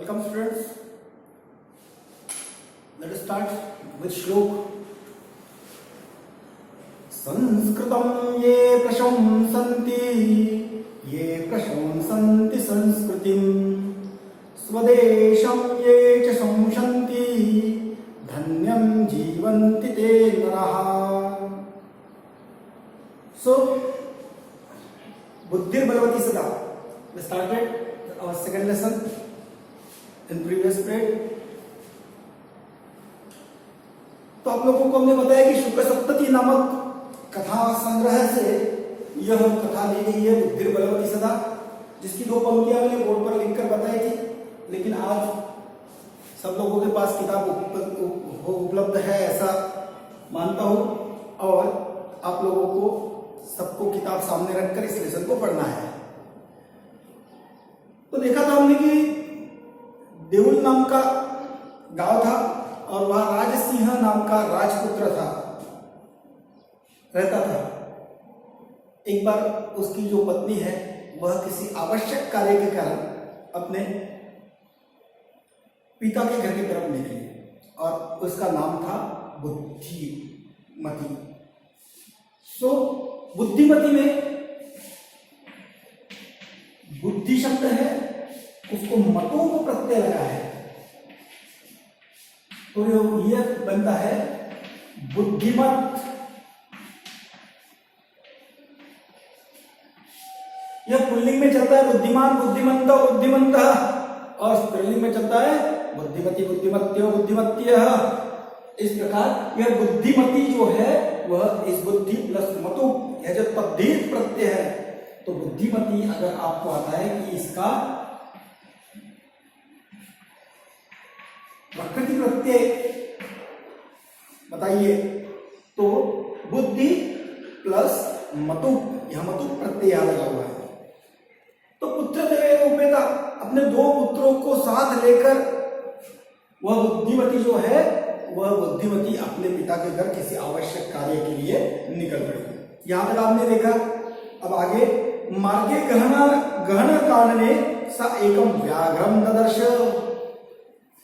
Welcome students. Let us start with श्लोक. संस्कृतं ये प्रशंसन्ति संस्कृतिं स्वदेशं ये च संशन्ति धन्यं जीवन्ति ते नरः. So बुद्धिर्बलवती सदा. We started our second lesson in previous period. तो आप लोगों को हमने बताया कि शुक्ल सप्तति नामक कथा संग्रह से यह कथा ली गई है बुद्धिर्बलवती सदा, जिसकी दो पंक्तियां मैंने बोर्ड पर लिखकर बताई थी. लेकिन आज सब लोगों के पास किताब उपलब्ध है ऐसा मानता हूं, और आप लोगों को सबको किताब सामने रखकर इस लेसन को पढ़ना है. तो देखा था हमने कि देउल नाम का गांव था और वहां राजसिंह नाम का राजपुत्र था, रहता था. एक बार उसकी जो पत्नी है वह किसी आवश्यक कार्य के कारण अपने पिता के घर की तरफ निकली और उसका नाम था बुद्धिमती. सो बुद्धिमती में बुद्धि शब्द है, उसको मतों को प्रत्यय लगा है, तो यह बनता है बुद्धिमत. यह पुल्लिंग में चलता है बुद्धिमान, बुद्धिमंत, बुद्धिमंत, और स्त्रीलिंग में चलता है बुद्धिमती, बुद्धिमत्यो, बुद्धिमत्यः. इस प्रकार यह बुद्धिमती जो है वह इस बुद्धि प्लस मतु, यह जो तद्धित प्रत्यय है, तो बुद्धिमती अगर आपको आता है कि इसका प्रकृति प्रत्यय बताइए, तो बुद्धि प्लस मतु, यह मतु प्रत्यय लगा हुआ है. तो पुत्र उपेता, अपने दो पुत्रों को साथ लेकर वह बुद्धिमती जो है वह बुद्धिमती अपने पिता के घर किसी आवश्यक कार्य के लिए निकल पड़ी. यहां तक आपने देखा. अब आगे मार्गे गहन कानने सा एकम व्याघ्रम ददर्श.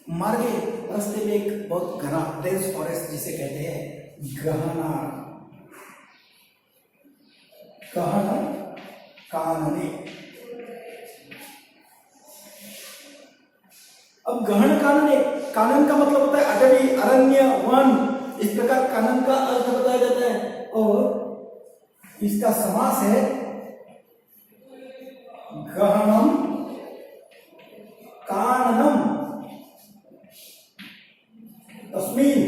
मार्गे रास्ते में एक बहुत घना डेंस फॉरेस्ट जिसे कहते हैं गहना, गहन कानने. अब गहन कानने, कानन का मतलब होता है अटवी, अरण्य, वन. इस प्रकार कानन का अर्थ बताया जाता है और इसका समास है गहनम काननम तस्मीन.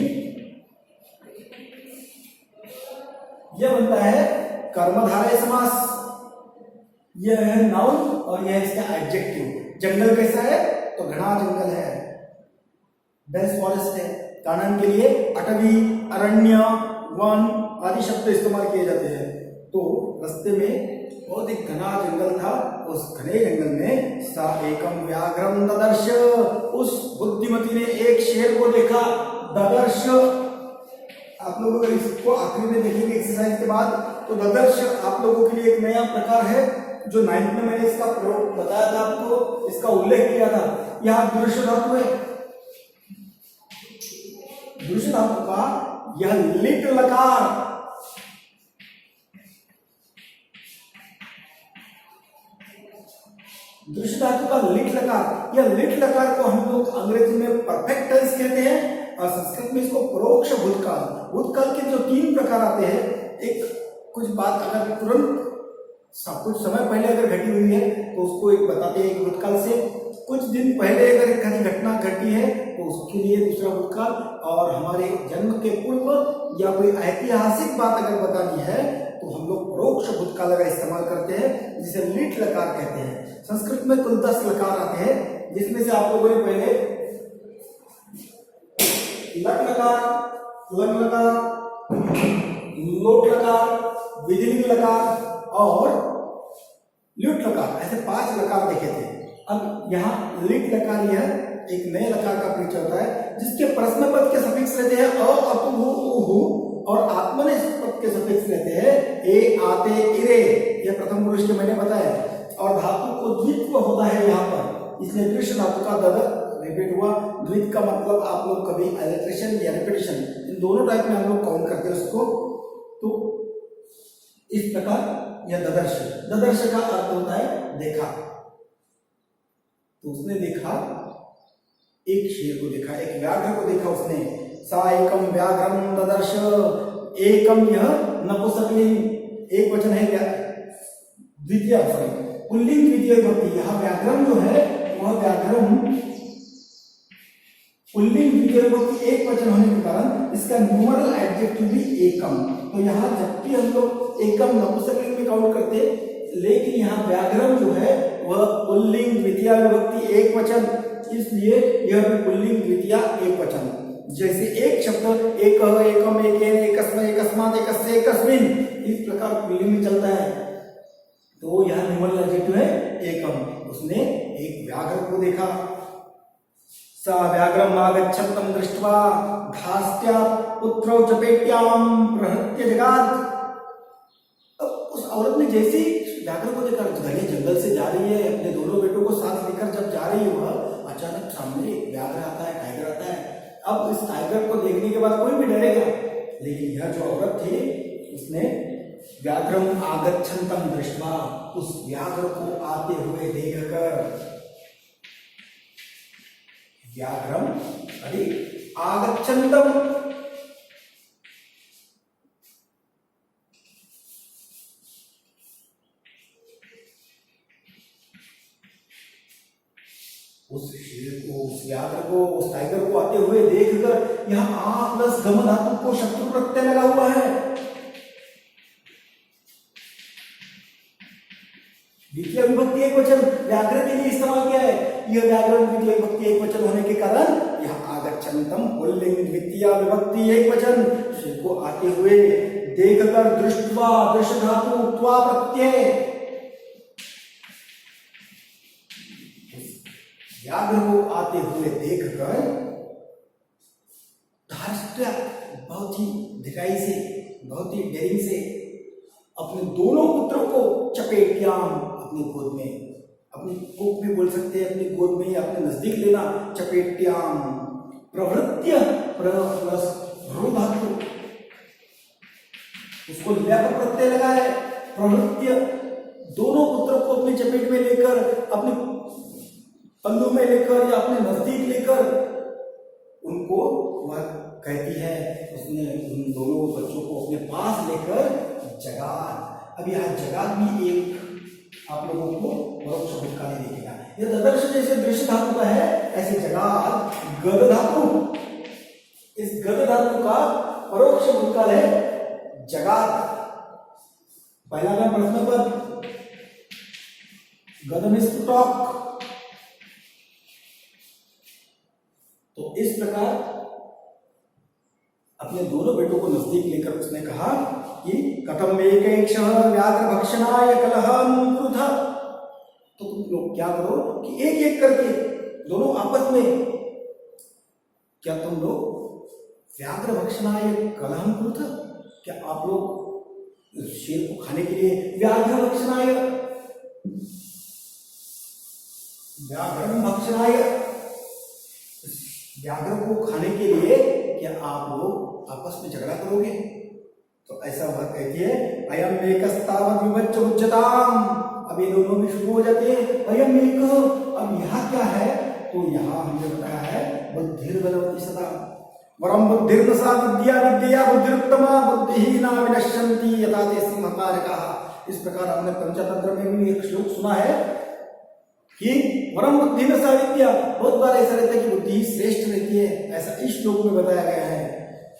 यह बनता है कर्मधारय समास. यह है नाउन और यह इसका एडजेक्टिव. जंगल कैसा है तो घना जंगल है, डेंस फॉरेस्ट है. कानन के लिए अटवी, अरण्य, वन आदि शब्द इस्तेमाल किए जाते हैं. तो रास्ते में बहुत एक घना जंगल था. उस घने जंगल में सा एकम व्याघ्रम ददर्श. उस बुद्धिमती ने एक शेर को देखा. ददर्श, आप लोग अगर इसको आखिरी में देखेंगे एक्सरसाइज के बाद, तो ददर्श आप लोगों के लिए एक नया प्रकार है जो 9th में मैंने इसका प्रयोग बताया था, आपको इसका उल्लेख किया था. यह दृश्य धातु है. दृश्य धातु का यह लिट लकार, दृश्य धातु का लिट लकार, यह लिट लकार को हम लोग अंग्रेजी में परफेक्ट टेंस कहते हैं और संस्कृत में इसको परोक्ष भूतकाल. भूतकाल के जो 3 प्रकार आते हैं. एक कुछ बात अगर तुरंत कुछ समय पहले अगर घटी हुई है तो उसको एक बताते हैं एक भूतकाल से. कुछ दिन पहले अगर एक घटना घटी है तो उसके लिए दूसरा भूतकाल, और हमारे जन्म के पूर्व या कोई ऐतिहासिक बात अगर बतानी है तो हम लोग परोक्ष भूतकाल का इस्तेमाल करते हैं, जिसे लिट लकार कहते हैं. संस्कृत में कुल 10 लकार आते हैं, जिसमें से आप लोगों ने पहले लट लकार, लंग लकार, लोट लकार, विधिलिंग लकार और ल्यूट लकार, ऐसे 5 लकार देखे थे. अब यहाँ लिट लकार यह एक नए लकार का परिचय होता है, जिसके प्रश्न पद के सफिक्स रहते हैं अ, अपु, उहु, और आत्मनेपद पद के सफिक्स रहते हैं ए, आते, इरे. यह प्रथम पुरुष के मैंने बताया. और धातु को द्वित्व होता है यहाँ पर, इसलिए दृश्य धातु का रिपीट हुआ। द्वित का मतलब आप लोग कभी अलिट्रेशन या रिपीटिशन, इन दोनों टाइप में हम लोग काउंट करते हैं उसको। तो इस प्रकार यह ददर्श, ददर्श का अर्थ होता है देखा। तो उसने देखा, एक शेर को देखा, एक व्याघ्र को देखा उसने। सा एकम व्याघ्रम ददर्श, एकम यह नपुंसकलिंग, एक वचन है क्या, द्वितीय, सॉरी पुल्लिंग द्वितीय विभक्ति। यह व्याघ्रम जो है वह व्याघ्रम पुल्लिंग द्वितीय विभक्ति एक वचन होने के कारण इसका न्यूमरल एडजेक्टिव भी एकम। तो यहाँ जबकि हम लोग एकम नपुंसकलिंग में काउंट करते, लेकिन यहाँ व्याघ्रम जो है वह पुल्लिंग द्वितीय विभक्ति एक वचन, इसलिए यह भी पुल्लिंग द्वितीय एक वचन। जैसे एक शब्द एक, एकम, एकेन, एकस्मै, एकस्मात्, एकस्य, एकस्मिन, इस प्रकार पुल्लिंग में चलता है। तो यह न्यूमरल एडजेक्टिव है एकम। उसने एक व्याघ्र को देखा। सा व्याघ्रम आगच्छतं दृष्ट्वा धास्त्या पुत्रौ चपेट्याम प्रहृत्य जगाद। अब उस औरत ने जैसे व्याघ्र को देखा, घने जंगल से जा रही है, अपने दोनों बेटों को साथ लेकर जब जा रही है, वह अचानक सामने एक व्याघ्र आता है, टाइगर आता है। अब इस टाइगर को देखने के बाद कोई भी डरेगा, लेकिन यह जो औरत थी उसने व्याघ्रम आगच्छन्तं दृष्ट्वा, उस व्याघ्र को आते हुए देखकर, व्याघ्रम अरे आगच्छन्तं, उस शेर को, उस व्याघ्र को, उस टाइगर को आते हुए देखकर यहां आ प्लस गम धातु को शत्रु प्रत्यय लगा हुआ है। द्वितीय विभक्ति एक वचन व्याघ्र के लिए इस्तेमाल किया है। यह व्याघ्र द्वितीय विभक्ति एक वचन होने के कारण यह आगच्छन्तं पुल्लिंग द्वितीय विभक्ति एक वचन, शेर को आते हुए देखकर, दृष्ट्वा, दृश्य धातु त्वा प्रत्यय, व्याघ्र को आते हुए देखकर धार्ष्ट्य, बहुत ही ढिठाई से, बहुत ही डेरिंग से अपने दोनों पुत्रों को चपेट्याम, अपनी गोद में, अपनी कोख में बोल सकते हैं, अपनी गोद में या अपने नजदीक लेना, चपेट्याम, प्रवृत्य, प्र प्लस रू धातु, उसको ल्याप प्रत्यय लगा है, प्रवृत्य, दोनों पुत्रों को अपनी चपेट में लेकर, अपने पल्लू में लेकर या अपने नजदीक लेकर उनको वह कहती है, उसने उन दोनों बच्चों को अपने पास लेकर जगाद। अब यह जगाद भी एक आप लोगों को परोक्ष भूतकाल दिखेगा। यह ददर्श जैसे दृश्य धातु का है, ऐसे जगाद गद धातु, इस गद धातु का परोक्ष भूतकाल है जगाद। पहला नाम प्रश्न पद, गद मीन्स टू टॉक। तो इस प्रकार अपने दोनों बेटों को नजदीक लेकर उसने कहा कि कथम एकैक्षः व्याघ्र भक्षणाय कलहं कुरुतः। तो तुम लोग क्या करो कि एक एक करके दोनों आपस में, क्या तुम लोग व्याघ्र भक्षणाय कलहं कुरुतः, क्या आप लोग शेर को खाने के लिए व्याघ्र भक्षणाय, व्याघ्र भक्षणाय, व्याघ्र को खाने के लिए क्या आप लोग आपस में झगड़ा करोगे? तो ऐसा वह कहती है, अयम एकस्तावत् विभज्य उच्यताम। अब ये दोनों भी शुरू हो जाते हैं, अयम एक। अब यहाँ क्या है, तो यहाँ हमने बताया है बुद्धिर्बलवती सदा, वरम बुद्धिर्न सा विद्या, विद्या बुद्धिरुत्तमा, बुद्धिहीना विनश्यन्ति यथा ते सिंहकारकाः। इस प्रकार हमने पंचतंत्र में भी एक श्लोक सुना है कि वरम बुद्धि न सा विद्या, बहुत बार ऐसा रहता है कि बुद्धि ही श्रेष्ठ रहती है। ऐसा इस श्लोक में बताया गया है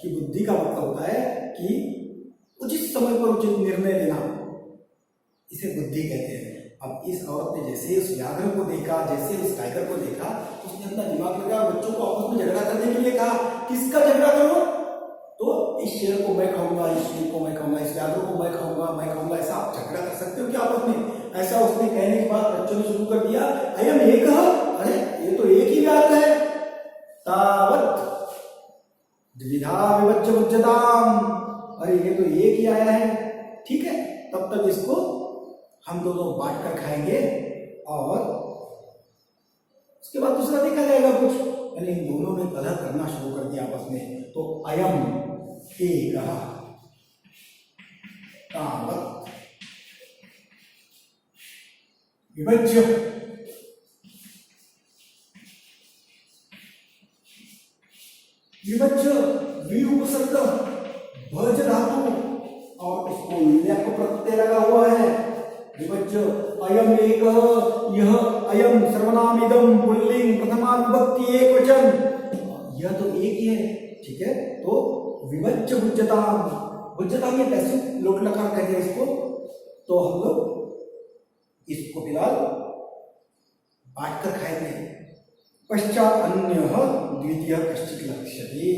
कि बुद्धि का मतलब होता है कि उचित समय पर उचित निर्णय लेना, इसे बुद्धि कहते हैं। अब इस औरत ने जैसे उस व्याघ्र को देखा, जैसे उस टाइगर को देखा, उसने अपना दिमाग लगा, बच्चों को आपस में झगड़ा करने के लिए कहा, किसका झगड़ा करो? तो इस शेर को मैं खाऊंगा, इस शेर को मैं खाऊंगा, इस व्याघ्र को मैं खाऊंगा, ऐसा आप झगड़ा कर सकते हो क्या आपस में? ऐसा उसने कहने के बाद बच्चों ने शुरू कर दिया, अयम एक, अरे ये तो एक ही व्याघ्र है, तावत द्विधा विभज्य उच्यताम, अरे ये तो एक ही आया है, ठीक है, तब तक इसको हम दोनों बांट कर खाएंगे और उसके बाद दूसरा देखा जाएगा कुछ, यानी इन दोनों ने कलह करना शुरू कर दिया आपस में। तो अयम एकः तावत् विभज्य विभज्य वी उपसर्ग भज धातु और उसको ल्यप प्रत्यय लगा हुआ है। विभज्य अयम एक, यह अयम सर्वनाम इदम पुल्लिंग प्रथमा विभक्ति एक वचन, यह तो एक ही है, ठीक है। तो विभज्य भुज्यताम, भुज्यताम ये पैसिव लोट लकार कहते हैं इसको। तो हम लोग इसको फिलहाल बांट कर खाएंगे। पश्चात अन्यः द्वितीय कश्चित् लक्ष्यते,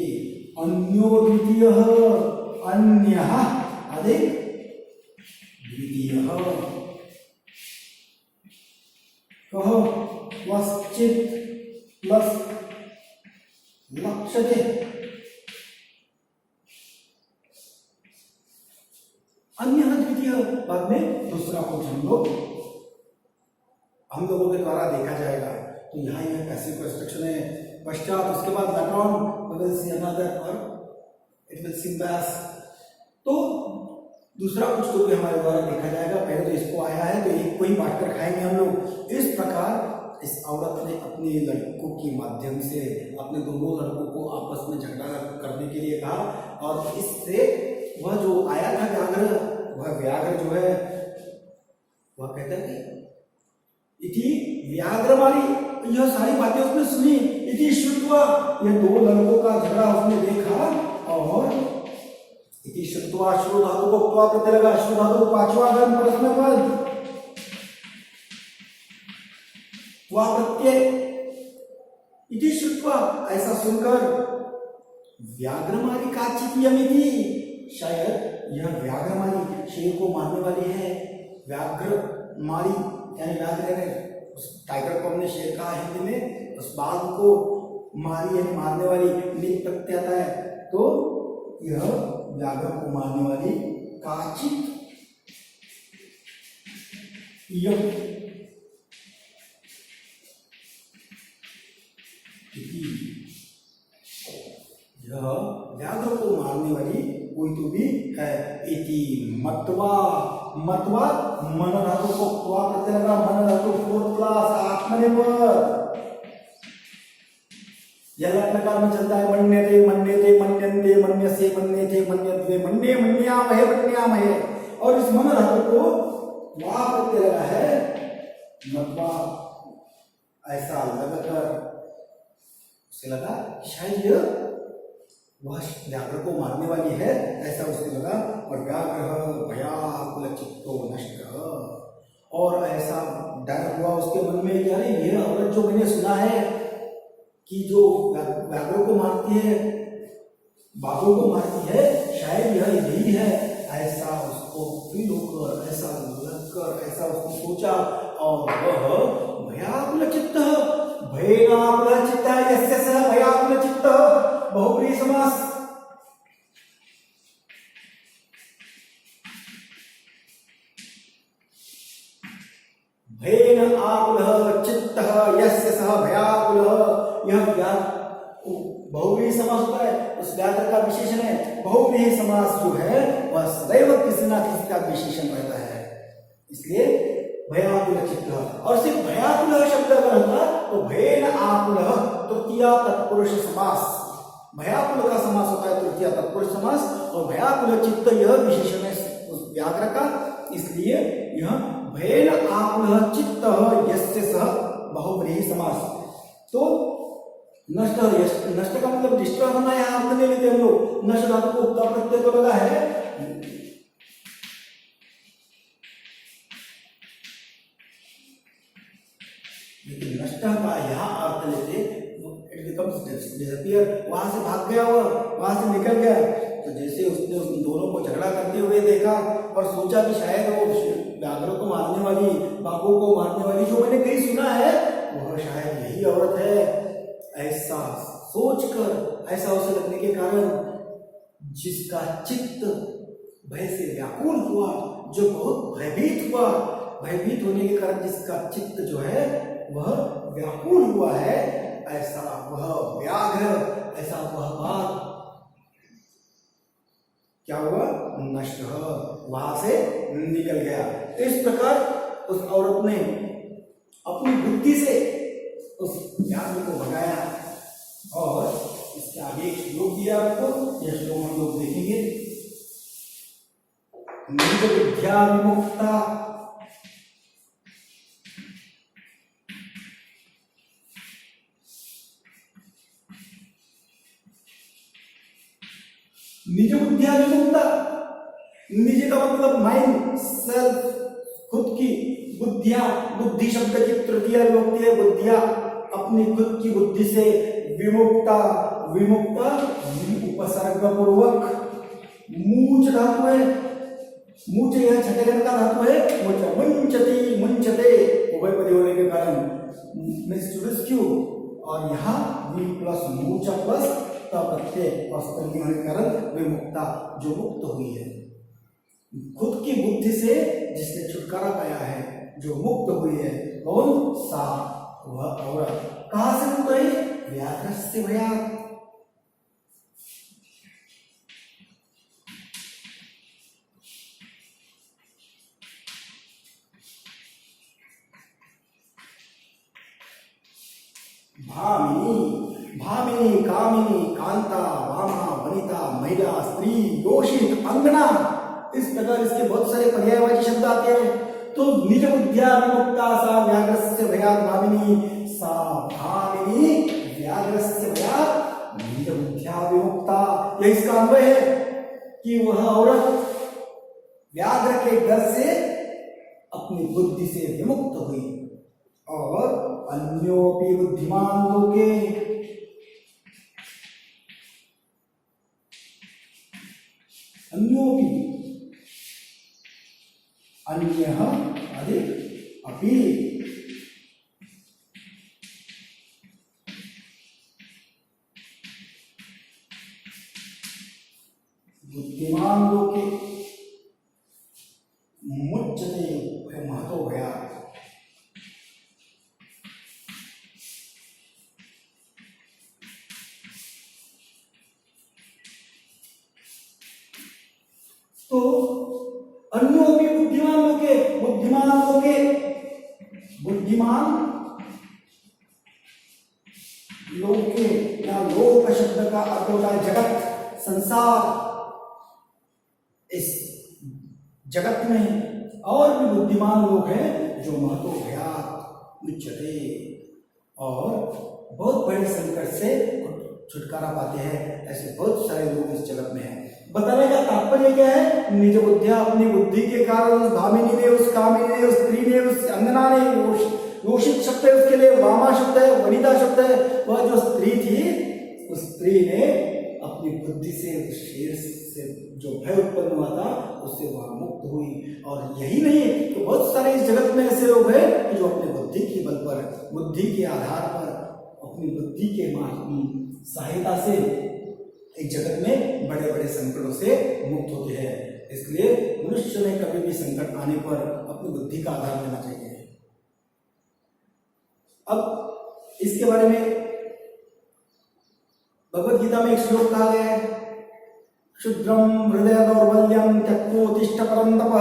अन्यो द्वितीयः, अन्यः अधिक द्वितीयः, कः क्वचित् प्लस लक्ष्यते, अन्यः द्वितीय बाद में दूसरा कुछ हम लोगों के द्वारा देखा जाएगा। तो यहाँ यह पैसिव कंस्ट्रक्शन है। पश्चात उसके बाद later on we will see another or it will seem as, तो दूसरा कुछ तो भी हमारे द्वारा देखा जाएगा। पहले तो इसको आया है तो एक को ही बांट कर खाएंगे हम लोग। इस प्रकार इस औरत ने अपने लड़कों के माध्यम से अपने दोनों लड़कों को आपस में झगड़ा करने के लिए कहा, और इससे वह जो आया था व्याघ्र, वह व्याघ्र जो है वह कहता है कि इति व्याघ्र वाली यह सारी बातें उसने सुनी, इति श्रुत्वा, यह दो लड़कों का झगड़ा उसने देखा, और इति श्रुत्वा श्रु धातु को त्वा प्रत्यय लगा, श्रु धातु पांचवा गण प्रश्न पद त्वा प्रत्यय, इति श्रुत्वा ऐसा सुनकर व्याघ्रमारी काचितियमिति, शायद यह व्याघ्रमारी शेर को मारने वाली है। व्याघ्रमारी यानी व्याघ्र है, उस टाइगर को हमने शेर कहा हिंदी में, उस बाघ को मारी यानी मारने वाली लिंग प्रत्यय आता है। तो यह व्याघ्र को मारने वाली काचित यह व्याघ्र को मारने वाली कोई तो भी है। इति मत्वा, मत्वा मन धातु को त्वा प्रत्यय लगा, मन धातु फोर्थ क्लास आत्मनेपद, यह लकार में चलता है। मन्यते मन्यते मन्यन्ते मन्यसे मन्यते मन्यत्वे मन्ये मन्यामहे मन्यामहे, और इस मन धातु को त्वा प्रत्यय लगा है। मत्वा ऐसा लगाकर उसे लगा शायद यह वह व्याघ्र को मारने वाली है, ऐसा उसे लगा। और व्याघ्र भयाकुल चित्तो नष्ट, और ऐसा डर हुआ उसके मन में कि अरे यह औरत जो मैंने सुना है कि जो व्याघ्रों को मारती है, बाघों को मारती है, शायद यह यही है। ऐसा उसको फील होकर, ऐसा लगकर, ऐसा उसने सोचा, और वह भयाकुल चित्त, भयनाकुल चित्त, यस्य सः भयाकुल चित्त, बहुब्रीहि समास। भयेन आकुलः चित्तः यस्य सः भयाकुलः, यह बहुब्रीहि समास होता है, उस व्याघ्र का विशेषण है। बहुब्रीहि समास जो है वह सदैव किसी न किसी का विशेषण रहता है, इसलिए भयाकुल चित्त। और सिर्फ भयाकुल शब्द अगर होता तो भयेन आकुलः तृतीय तत्पुरुष समास, भयाकुल का समास होता है तृतीय तत्पुरुष समास, और भयाकुल चित्त यह विशेषण है उस व्याघ्र का, इसलिए यह भयेन आकुलः चित्तः यस्य सः बहुब्रीहि समास। तो नष्ट, नष्ट का मतलब डिस्ट्रॉय होना, यहाँ अर्थ ले लेते हम लोग। नष्ट धातु को उत्तर प्रत्यय तो लगा है, लेकिन नष्ट का यहाँ अर्थ लेते इट बिकम्स डिसअपियर, वहां से भाग गया, वहां से निकल गया। तो जैसे उसने उन दोनों को झगड़ा करते हुए देखा और सोचा कि शायद वो व्याघ्रों को मारने वाली, बाघों को मारने वाली जो मैंने कहीं सुना है, वह शायद यही औरत है। ऐसा सोचकर, ऐसा उसे लगने के कारण जिसका चित्त भय से व्याकुल हुआ, जो बहुत भयभीत हुआ, भयभीत होने के कारण जिसका चित्त जो है वह व्याकुल हुआ है, ऐसा वह व्याघ्र, ऐसा वह बाघ क्या हुआ, नष्ट, वहां से निकल गया। इस प्रकार उस औरत ने अपनी बुद्धि से उस व्याघ्र को भगाया। और इसके आगे एक श्लोक दिया आपको, यह श्लोक हम लोग देखेंगे। निज विद्या विमुक्ता निज बुद्धिया विमुक्ता, निज का मतलब माइंड, सेल्फ, खुद की बुद्धिया, बुद्धि शब्द की तृतीय विभक्ति है बुद्धिया, अपनी खुद की बुद्धि से विमुक्ता, विमुक्ता उपसर्ग पूर्वक, मूच धातु है, मूच यह छठे गण का धातु है, मूच, मुंचती, मुंचते उभयपदी होने के कारण मींस टू रेस्क्यू, और यहाँ वी प्लस मूच प्लस प्रत्यय औस्तल्य होने के कारण विमुक्ता, जो मुक्त हुई है। खुद की बुद्धि से जिसने छुटकारा पाया है, जो मुक्त हुई है, कौन, सा, वह औरत। कहां से मुक्त हुई, व्याघ्रस्य भयात्। भामिनी, भामिनी, कामिनी, कांता, वामा, वनिता, महिला, स्त्री, योषित, अंगना, इस प्रकार इसके बहुत सारे पर्यायवाची शब्द आते हैं। तो निज बुद्धिया विमुक्ता सा व्याघ्रस्य भयात् भामिनी, सा भामिनी व्याघ्रस्य भयात् निज बुद्धिया विमुक्ता। यह इसका अन्वय है कि वह औरत व्याघ्र के डर से अपनी बुद्धि से विमुक्त हुई। और अन्योपि बुद्धिमान लोके, अन्योपि, अन्यः अधिक अपि, बुद्धिमान लोके मुच्यते महतो भयात्। तो अन्यों भी बुद्धिमान लोके, बुद्धिमान लोके, बुद्धिमान लोके या लोक शब्द का अर्थ होता है जगत, संसार। इस जगत में और भी बुद्धिमान लोग हैं जो महतो भयात् मुच्यते, और बहुत बड़े संकट से छुटकारा पाते हैं। ऐसे बहुत सारे लोग इस जगत में हैं। बताने का तात्पर्य क्या है, निज बुद्धिया, अपनी बुद्धि के कारण उस भामिनी ने, उस कामिनी ने, उस स्त्री ने, उस अंगना ने, योषित शब्द है उसके लिए, वामा शब्द है, वनिता शब्द है, वह जो स्त्री थी, उस स्त्री ने अपनी बुद्धि से उस शेर से जो भय उत्पन्न हुआ था उससे वह मुक्त हुई। और यही नहीं तो बहुत सारे इस जगत में ऐसे लोग हैं जो अपने बुद्धि के बल पर, बुद्धि के आधार पर, अपनी बुद्धि के सहायता से इस जगत में बड़े बड़े संकटों से मुक्त होते हैं। इसलिए मनुष्य ने कभी भी संकट आने पर अपनी बुद्धि का आधार लेना चाहिए। अब इसके बारे में भगवद गीता में एक श्लोक कहा गया है, क्षुद्रम हृदय दौर्बल्यम त्यक्तोत्तिष्ठ परन्तप।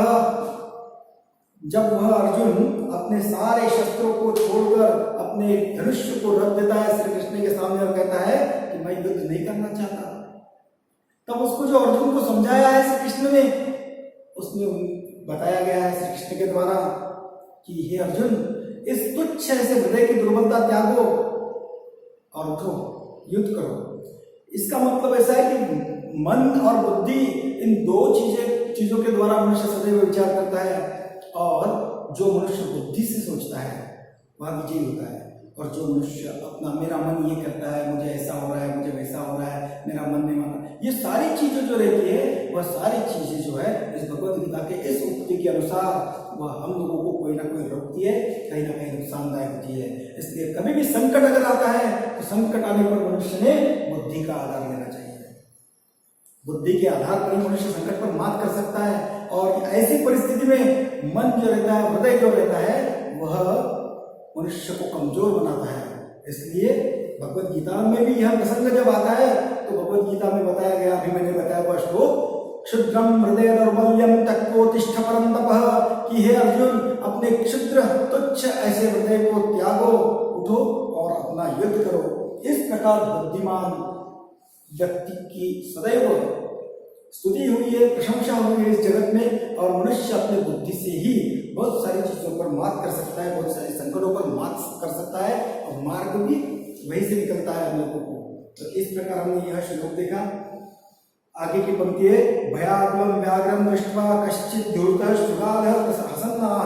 जब वह अर्जुन अपने सारे शस्त्रों को छोड़कर अपने धनुष्य को रख देता है श्री कृष्ण के सामने और कहता है कि मैं युद्ध नहीं करना चाहता, तब उसको जो अर्जुन को समझाया है श्री कृष्ण ने, उसमें बताया गया है श्री कृष्ण के द्वारा कि हे अर्जुन, इस तुच्छ ऐसे हृदय की दुर्बलता त्यागो और उठो, युद्ध करो। इसका मतलब ऐसा है कि मन और बुद्धि, इन दो चीजों के द्वारा मनुष्य सदैव विचार करता है, और जो मनुष्य बुद्धि से सोचता है वह विजयी होता है। और जो मनुष्य अपना मेरा मन ये करता है, मुझे ऐसा हो रहा है, मुझे वैसा हो रहा है, मेरा मन नहीं मानता, ये सारी चीजें जो रहती है वह सारी चीजें जो है इस भगवद गीता के इस उक्ति के अनुसार वह हम लोगों को कोई ना कोई रोकती है, कहीं ना कहीं नुकसानदायक होती है। इसलिए कभी भी संकट अगर आता है तो संकट आने पर मनुष्य ने बुद्धि का आधार लेना चाहिए। बुद्धि के आधार पर ही मनुष्य संकट पर मात कर सकता है। और ऐसी परिस्थिति में मन जो रहता है, हृदय जो रहता है, वह मनुष्य को कमजोर बनाता है। इसलिए भगवत गीता में भी यह प्रसंग जब आता है तो भगवत गीता में बताया गया, अभी मैंने बताया वह श्लोक, क्षुद्रम हृदय दौर्बल्यम तत्कोतिष्ठ परम तपः, कि हे अर्जुन अपने क्षुद्र तुच्छ ऐसे हृदय को त्यागो, उठो और अपना युद्ध करो। इस प्रकार बुद्धिमान व्यक्ति की सदैव स्तुति हुई है, प्रशंसा हुई है इस जगत में, और मनुष्य अपने बुद्धि से ही बहुत सारी चीजों पर मात कर सकता है, बहुत सारे संकटों पर मात कर सकता है, और मार्ग भी वहीं से निकलता है हम लोगों को। तो इस प्रकार हमने यह श्लोक देखा। आगे की पंक्ति है, भयाकुलं व्याघ्रं दृष्ट्वा कश्चित् धूर्तः शृगालः हसन्नाह